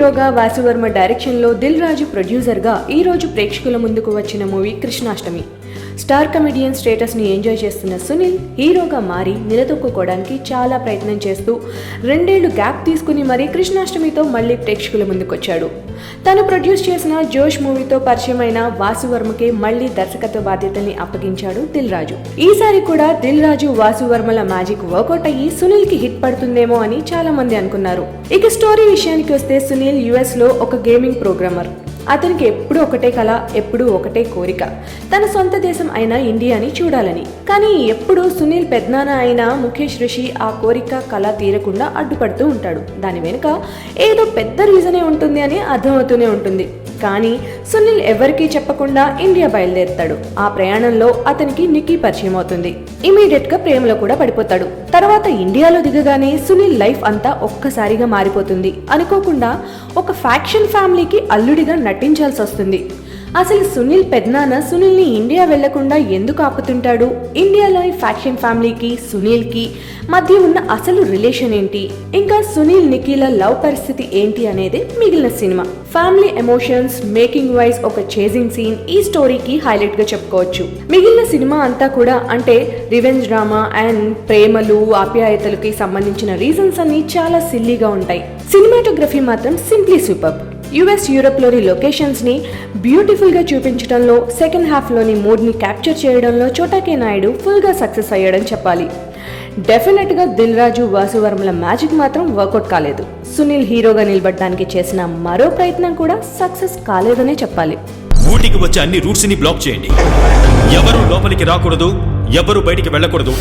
హీరోగా వాసువర్మ డైరెక్షన్లో దిల్ రాజు ప్రొడ్యూసర్గా ఈరోజు ప్రేక్షకుల ముందుకు వచ్చిన మూవీ కృష్ణాష్టమి. స్టార్ కమెడియన్ స్టేటస్ని ఎంజాయ్ చేస్తున్న సునీల్ హీరోగా మారి నిలదొక్కుకోవడానికి చాలా ప్రయత్నం చేస్తూ 2 ఏళ్లు గ్యాప్ తీసుకుని మరీ కృష్ణాష్టమితో మళ్ళీ ప్రేక్షకుల ముందుకొచ్చాడు. తను ప్రొడ్యూస్ చేసిన జోష్ మూవీతో పరిచయమైన వాసువర్మకే మళ్లీ దర్శకత్వ బాధ్యతల్ని అప్పగించాడు దిల్ రాజు. ఈసారి కూడా దిల్ రాజు వాసువర్మల మ్యాజిక్ వర్కౌట్ అయ్యి సునీల్ కి హిట్ పడుతుందేమో అని చాలా మంది అనుకున్నారు. ఇక స్టోరీ విషయానికి వస్తే సునీల్ US లో ఒక గేమింగ్ ప్రోగ్రామర్. అతనికి ఎప్పుడూ ఒకటే కళ, ఎప్పుడూ ఒకటే కోరిక, తన సొంత దేశం అయిన ఇండియాని చూడాలని. కానీ ఎప్పుడూ సునీల్ పెద్దనాన్న అయిన ముఖేష్ రిషి ఆ కోరిక కళ తీరకుండా అడ్డుపడుతూ ఉంటాడు. దాని వెనుక ఏదో పెద్ద రీజనే ఉంటుంది అని అర్థమవుతూనే ఉంటుంది. కానీ సునీల్ ఎవరికీ చెప్పకుండా ఇండియా బయలుదేరుతాడు. ఆ ప్రయాణంలో అతనికి నిక్కీ పరిచయం అవుతుంది. ఇమీడియట్ గా ప్రేమలో కూడా పడిపోతాడు. తర్వాత ఇండియాలో దిగగానే సునీల్ లైఫ్ అంతా ఒక్కసారిగా మారిపోతుంది. అనుకోకుండా ఒక ఫ్యాక్షన్ ఫ్యామిలీకి అల్లుడిగా నటించాల్సి వస్తుంది. అసలు సునీల్ పెద్దనాన్న సునీల్ని ఇండియా వెళ్లకుండా ఎందుకు ఆపుతుంటాడు? ఇండియాలోని ఫ్యాక్షన్ ఫ్యామిలీకి సునీల్కి మధ్య ఉన్న అసలు రిలేషన్ ఏంటి? ఇంకా సునీల్ నిక్కీల లవ్ పరిస్థితి ఏంటి అనేది మిగిలిన cinema. Family emotions, making wise ఒక చేజింగ్ సీన్ ఈ స్టోరీకి హైలైట్ గా చెప్పుకోవచ్చు. మిగిలిన సినిమా అంతా కూడా అంటే రివెంజ్ డ్రామా అండ్ ప్రేమలు, ఆప్యాయతలకి సంబంధించిన రీజన్స్ అన్ని చాలా సిల్లీగా ఉంటాయి. సినిమాటోగ్రఫీ మాత్రం సింప్లీ సూపర్. US, యూరోప్లోని లొకేషన్స్ని బ్యూటిఫుల్గా చూపించడంలో, సెకండ్ హాఫ్లోని మూడ్ని క్యాప్చర్ చేయడంలో చోటా కే నాయుడు ఫుల్గా సక్సెస్ అయ్యాడని చెప్పాలి. డెఫినెట్గా దిల్ రాజు వాసువర్మల మ్యాజిక్ మాత్రం వర్కౌట్ కాలేదు. సునీల్ హీరోగా నిలబడడానికి చేసిన మరో ప్రయత్నం కూడా సక్సెస్ కాలేదనే చెప్పాలి. ఊటీకి వచ్చే అన్ని రూట్స్ ని బ్లాక్ చేయండి. ఎవరు లోపలికి రాకూడదు, ఎవరు బయటికి వెళ్ళకూడదు.